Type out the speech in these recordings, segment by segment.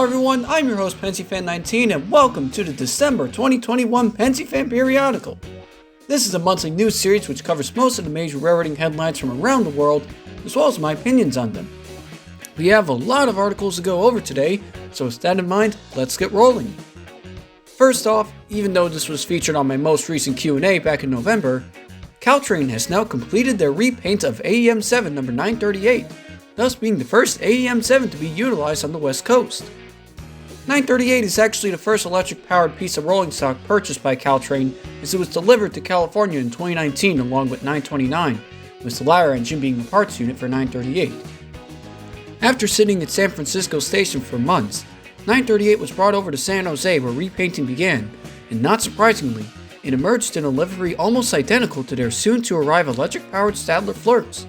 Hello everyone, I'm your host Pensyfan19 and welcome to the December 2021 Pensyfan Periodical. This is a monthly news series which covers most of the major railroading headlines from around the world, as well as my opinions on them. We have a lot of articles to go over today, so with that in mind, let's get rolling. First off, even though this was featured on my most recent Q&A back in November, Caltrain has now completed their repaint of AEM7 number 938, thus being the first AEM7 to be utilized on the West Coast. 938 is actually the first electric-powered piece of rolling stock purchased by Caltrain, as it was delivered to California in 2019 along with 929, with the latter engine being the parts unit for 938. After sitting at San Francisco Station for months, 938 was brought over to San Jose where repainting began, and not surprisingly, it emerged in a livery almost identical to their soon-to-arrive electric-powered Stadler Flirts.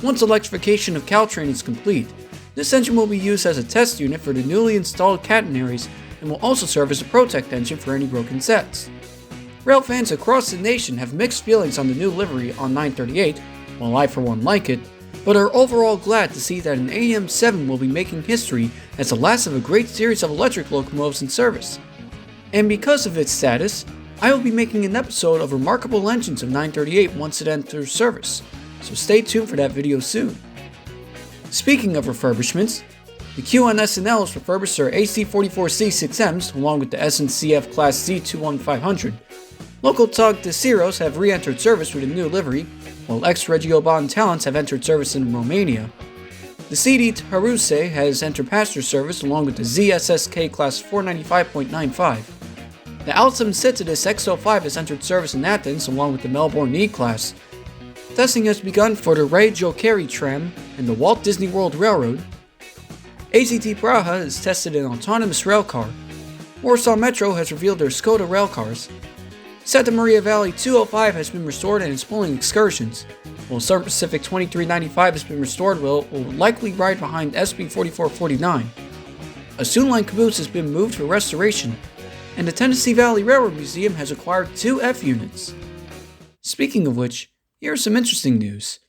Once electrification of Caltrain is complete, this engine will be used as a test unit for the newly installed catenaries and will also serve as a protect engine for any broken sets. Rail fans across the nation have mixed feelings on the new livery on 938, while I for one like it, but are overall glad to see that an AEM7 will be making history as the last of a great series of electric locomotives in service. And because of its status, I will be making an episode of remarkable engines of 938 once it enters service, so stay tuned for that video soon. Speaking of refurbishments, the QNSNL has refurbished their AC44C6Ms along with the SNCF Class Z21500. Local tug Desiros have re-entered service with a new livery, while ex-Regiobahn Talents have entered service in Romania. The CD Taruse has entered passenger service along with the ZSSK Class 495.95. The Alstom Citadis X05 has entered service in Athens along with the Melbourne E Class. Testing has begun for the Ray Jokeri tram and the Walt Disney World Railroad. ACT Praha has tested an autonomous railcar. Warsaw Metro has revealed their Skoda railcars. Santa Maria Valley 205 has been restored and is pulling excursions, while Southern Pacific 2395 has been restored and will likely ride behind SB 4449. A Soon Line caboose has been moved for restoration, and the Tennessee Valley Railroad Museum has acquired 2 F units. Speaking of which, here is some interesting news.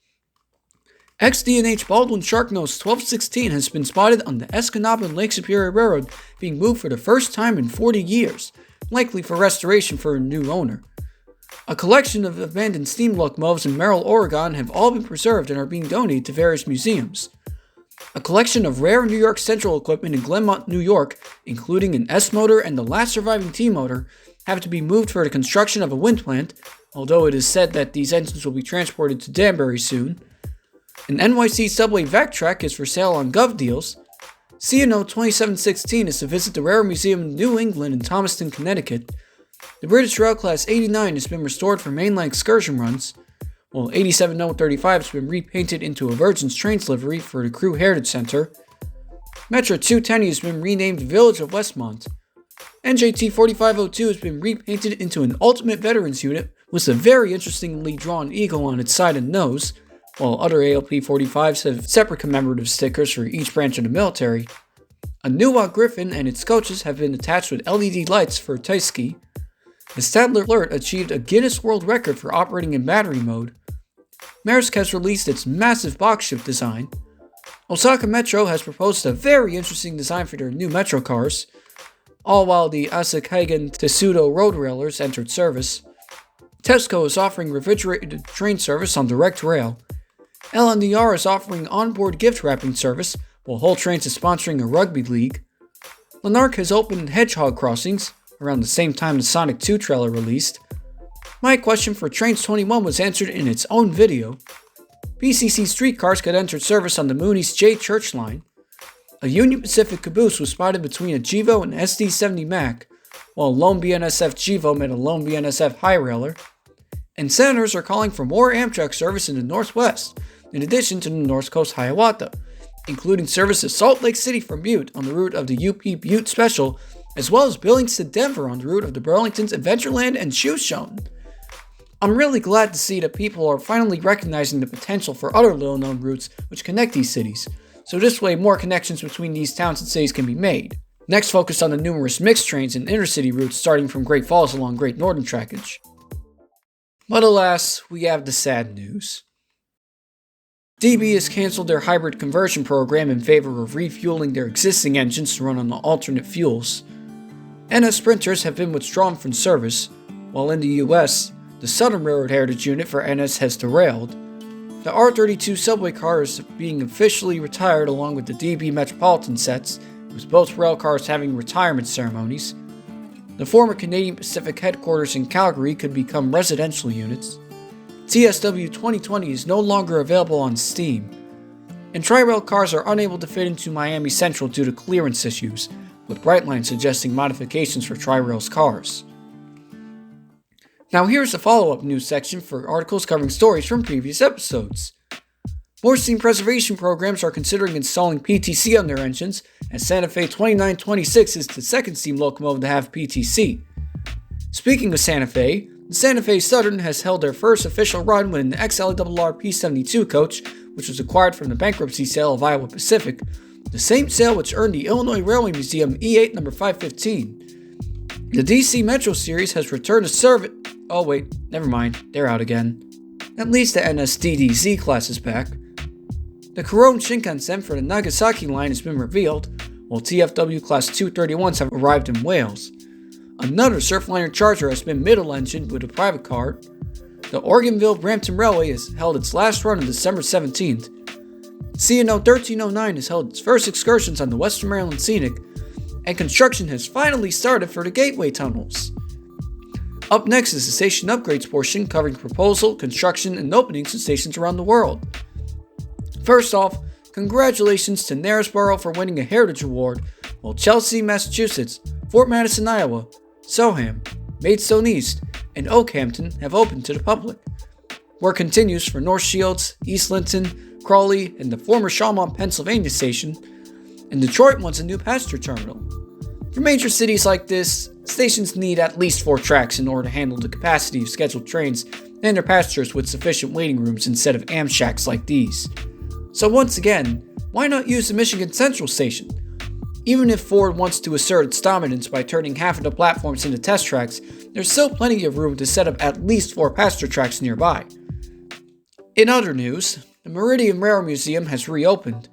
XD&H Baldwin Sharknose 1216 has been spotted on the Escanaba and Lake Superior Railroad being moved for the first time in 40 years, likely for restoration for a new owner. A collection of abandoned steam locomotives in Merrill, Oregon have all been preserved and are being donated to various museums. A collection of rare New York Central equipment in Glenmont, New York, including an S motor and the last surviving T motor, have to be moved for the construction of a wind plant, although it is said that these engines will be transported to Danbury soon. An NYC subway vac track is for sale on GovDeals. C&O 2716 is to visit the Railroad Museum in New England in Thomaston, Connecticut. The British Rail Class 89 has been restored for mainline excursion runs, while 87035 has been repainted into a Virgin's Trains livery for the Crew Heritage Center. Metro 210 has been renamed Village of Westmont. NJT 4502 has been repainted into an Ultimate Veterans unit with a very interestingly drawn eagle on its side and nose, while other ALP 45s have separate commemorative stickers for each branch of the military. A Nuwa Griffin and its coaches have been attached with LED lights for Taiski. The Stadler Flirt achieved a Guinness World Record for operating in battery mode. Maersk has released its massive box ship design. Osaka Metro has proposed a very interesting design for their new Metro cars, all while the Asakaigen Tessudo road railers entered service. Tesco is offering refrigerated train service on direct rail. LNDR is offering onboard gift wrapping service, while Hull Trains is sponsoring a rugby league. Lanark has opened Hedgehog crossings, around the same time the Sonic 2 trailer released. My question for Trains 21 was answered in its own video. BCC streetcars could enter service on the Mooney's J Church line. A Union Pacific caboose was spotted between a Gevo and SD70 Mac, while a lone BNSF Gevo met a lone BNSF high railer. And senators are calling for more Amtrak service in the Northwest, in addition to the North Coast Hiawatha, including service to Salt Lake City from Butte on the route of the UP Butte Special, as well as Billings to Denver on the route of the Burlington's Adventureland and Shoeshone. I'm really glad to see that people are finally recognizing the potential for other little-known routes which connect these cities, so this way more connections between these towns and cities can be made. Next, focus on the numerous mixed trains and intercity routes starting from Great Falls along Great Northern Trackage. But alas, we have the sad news. DB has canceled their hybrid conversion program in favor of refueling their existing engines to run on alternate fuels. NS Sprinters have been withdrawn from service, while in the US, the Southern Railroad Heritage Unit for NS has derailed. The R32 subway car is being officially retired along with the DB Metropolitan sets, with both rail cars having retirement ceremonies. The former Canadian Pacific headquarters in Calgary could become residential units. TSW 2020 is no longer available on Steam. And Tri-Rail cars are unable to fit into Miami Central due to clearance issues, with Brightline suggesting modifications for Tri-Rail's cars. Now here's the follow-up news section for articles covering stories from previous episodes. More steam preservation programs are considering installing PTC on their engines, as Santa Fe 2926 is the second steam locomotive to have PTC. Speaking of Santa Fe, the Santa Fe Southern has held their first official run with an XLRR P72 coach, which was acquired from the bankruptcy sale of Iowa Pacific, the same sale which earned the Illinois Railway Museum E8 number 515. The DC Metro series has returned to service. Oh wait, never mind, they're out again. At least the NSDDZ class is back. The Koron Shinkansen for the Nagasaki line has been revealed, while TFW Class 231s have arrived in Wales. Another Surfliner Charger has been middle-engined with a private car. The Oregonville-Brampton Railway has held its last run on December 17th. CNO 1309 has held its first excursions on the Western Maryland Scenic, and construction has finally started for the Gateway tunnels. Up next is the station upgrades portion covering proposal, construction, and openings of stations around the world. First off, congratulations to Knaresborough for winning a Heritage Award, while Chelsea, Massachusetts, Fort Madison, Iowa, Soham, Maidstone East, and Oakhampton have opened to the public. Work continues for North Shields, East Linton, Crawley, and the former Shawmont, Pennsylvania station, and Detroit wants a new passenger terminal. For major cities like this, stations need at least 4 tracks in order to handle the capacity of scheduled trains and their passengers with sufficient waiting rooms instead of Amshacks like these. So once again, why not use the Michigan Central station? Even if Ford wants to assert its dominance by turning half of the platforms into test tracks, there's still plenty of room to set up at least 4 passenger tracks nearby. In other news, the Meridian Railroad Museum has reopened.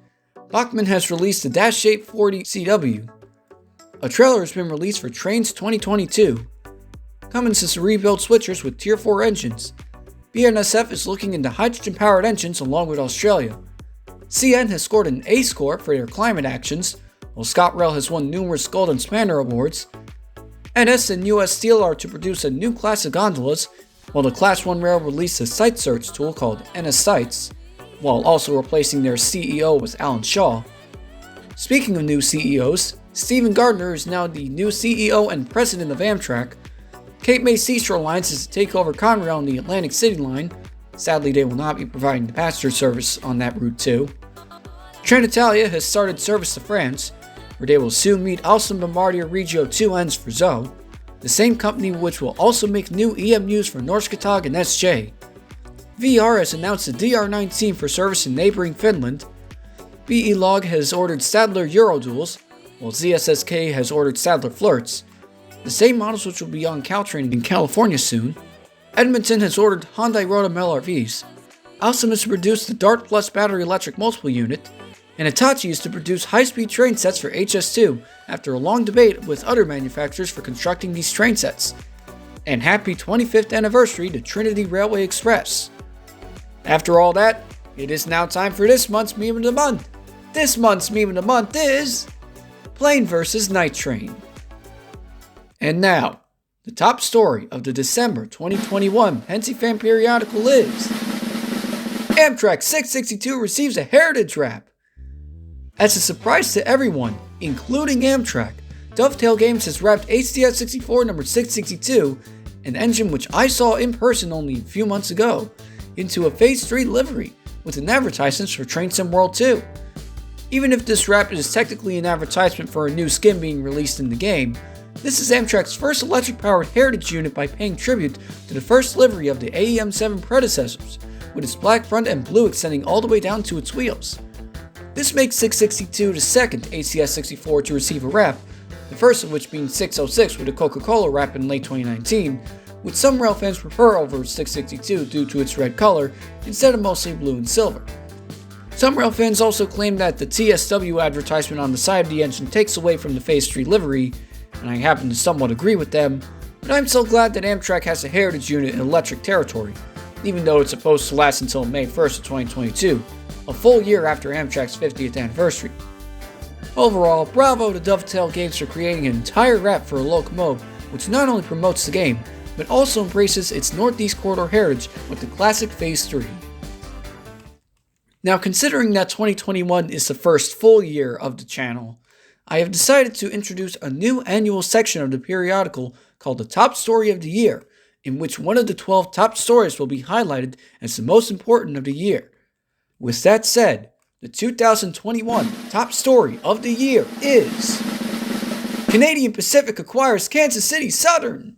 Bachmann has released the Dash 840 CW. A trailer has been released for Trains 2022. Cummins is to rebuild switchers with Tier 4 engines. BNSF is looking into hydrogen-powered engines along with Australia. CN has scored an A score for their climate actions, while ScotRail has won numerous Gold and Spanner awards. NS and US Steel are to produce a new class of gondolas, while the Class 1 Rail released a site search tool called NS Sites, while also replacing their CEO with Alan Shaw. Speaking of new CEOs, Stephen Gardner is now the new CEO and president of Amtrak. Cape May Seashore Lines is to take over Conrail on the Atlantic City line. Sadly, they will not be providing the passenger service on that route too. Trenitalia has started service to France, where they will soon meet Alstom Bombardier Regio 2Ns for ZO, the same company which will also make new EMUs for Norskatog and SJ. VR has announced the DR19 for service in neighboring Finland. BE Log has ordered Stadler Euroduals, while ZSSK has ordered Stadler Flirts, the same models which will be on Caltrain in California soon. Edmonton has ordered Hyundai Rotom LRVs. Alstom is to produce the Dart Plus battery electric multiple unit, and Hitachi is to produce high-speed train sets for HS2 after a long debate with other manufacturers for constructing these train sets. And happy 25th anniversary to Trinity Railway Express. After all that, it is now time for this month's Meme of the Month. This month's Meme of the Month is Plane vs. Night Train. And now, the top story of the December 2021 Pensyfan Periodical is Amtrak 662 receives a heritage wrap. As a surprise to everyone, including Amtrak, Dovetail Games has wrapped HTS 64 number 662, an engine which I saw in person only a few months ago, into a Phase 3 livery with an advertisement for Train Sim World 2. Even if this wrap is technically an advertisement for a new skin being released in the game, this is Amtrak's first electric-powered heritage unit by paying tribute to the first livery of the AEM7 predecessors, with its black front and blue extending all the way down to its wheels. This makes 662 the second HTS 64 to receive a wrap, the first of which being 606 with a Coca-Cola wrap in late 2019, which some rail fans prefer over 662 due to its red color instead of mostly blue and silver. Some rail fans also claim that the TSW advertisement on the side of the engine takes away from the Phase 3 livery, and I happen to somewhat agree with them, but I'm so glad that Amtrak has a heritage unit in electric territory, even though it's supposed to last until May 1st of 2022, a full year after Amtrak's 50th anniversary. Overall, bravo to Dovetail Games for creating an entire wrap for a locomotive which not only promotes the game, but also embraces its Northeast Corridor heritage with the classic Phase 3. Now, considering that 2021 is the first full year of the channel, I have decided to introduce a new annual section of the periodical called the Top Story of the Year, in which one of the 12 top stories will be highlighted as the most important of the year. With that said, the 2021 Top Story of the Year is Canadian Pacific acquires Kansas City Southern.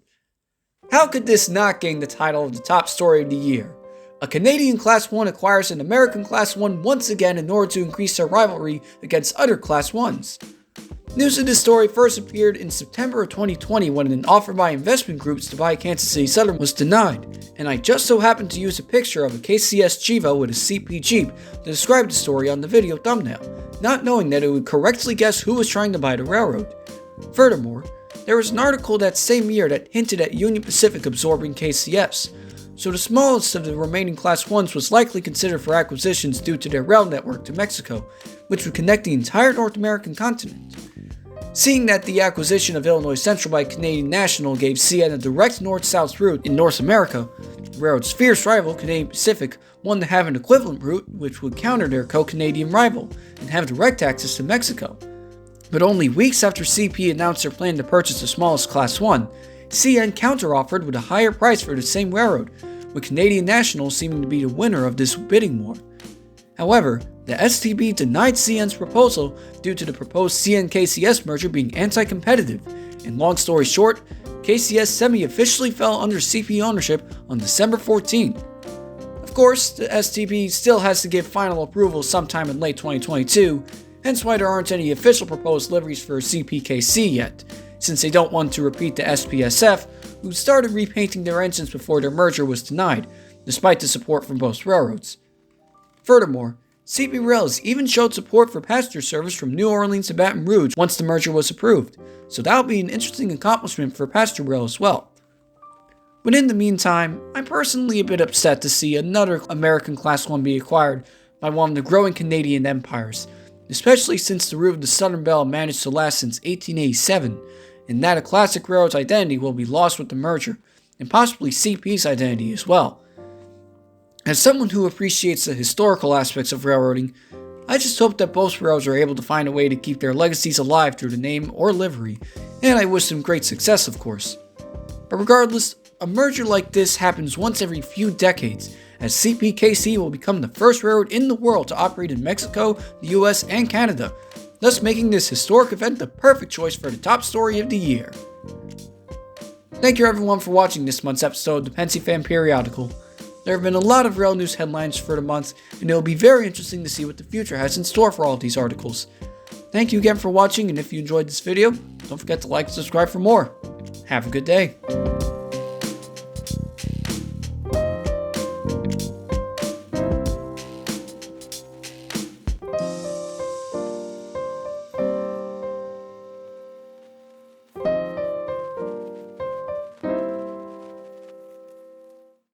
How could this not gain the title of the Top Story of the Year? A Canadian Class 1 acquires an American Class 1 once again in order to increase their rivalry against other Class 1s. News of this story first appeared in September of 2020 when an offer by investment groups to buy Kansas City Southern was denied, and I just so happened to use a picture of a KCS Chivo with a CP Jeep to describe the story on the video thumbnail, not knowing that it would correctly guess who was trying to buy the railroad. Furthermore, there was an article that same year that hinted at Union Pacific absorbing KCS, so the smallest of the remaining Class 1s was likely considered for acquisitions due to their rail network to Mexico, which would connect the entire North American continent. Seeing that the acquisition of Illinois Central by Canadian National gave CN a direct north-south route in North America, the railroad's fierce rival, Canadian Pacific, wanted to have an equivalent route which would counter their co-Canadian rival and have direct access to Mexico. But only weeks after CP announced their plan to purchase the smallest Class 1, CN counteroffered with a higher price for the same railroad, with Canadian National seeming to be the winner of this bidding war. However, the STB denied CN's proposal due to the proposed CN-KCS merger being anti-competitive, and long story short, KCS semi-officially fell under CP ownership on December 14. Of course, the STB still has to give final approval sometime in late 2022, hence why there aren't any official proposed liveries for CPKC yet, since they don't want to repeat the SPSF, who started repainting their engines before their merger was denied, despite the support from both railroads. Furthermore, CP Rails even showed support for passenger service from New Orleans to Baton Rouge once the merger was approved, so that'll be an interesting accomplishment for passenger rail as well. But in the meantime, I'm personally a bit upset to see another American Class 1 be acquired by one of the growing Canadian empires, especially since the route of the Southern Belle managed to last since 1887, and that a classic railroad's identity will be lost with the merger, and possibly CP's identity as well. As someone who appreciates the historical aspects of railroading, I just hope that both railroads are able to find a way to keep their legacies alive through the name or livery, and I wish them great success, of course. But regardless, a merger like this happens once every few decades, as CPKC will become the first railroad in the world to operate in Mexico, the US, and Canada, thus making this historic event the perfect choice for the top story of the year. Thank you everyone for watching this month's episode of the Pensyfan Periodical. There have been a lot of rail news headlines for the month, and it will be very interesting to see what the future has in store for all of these articles. Thank you again for watching, and if you enjoyed this video, don't forget to like and subscribe for more. Have a good day.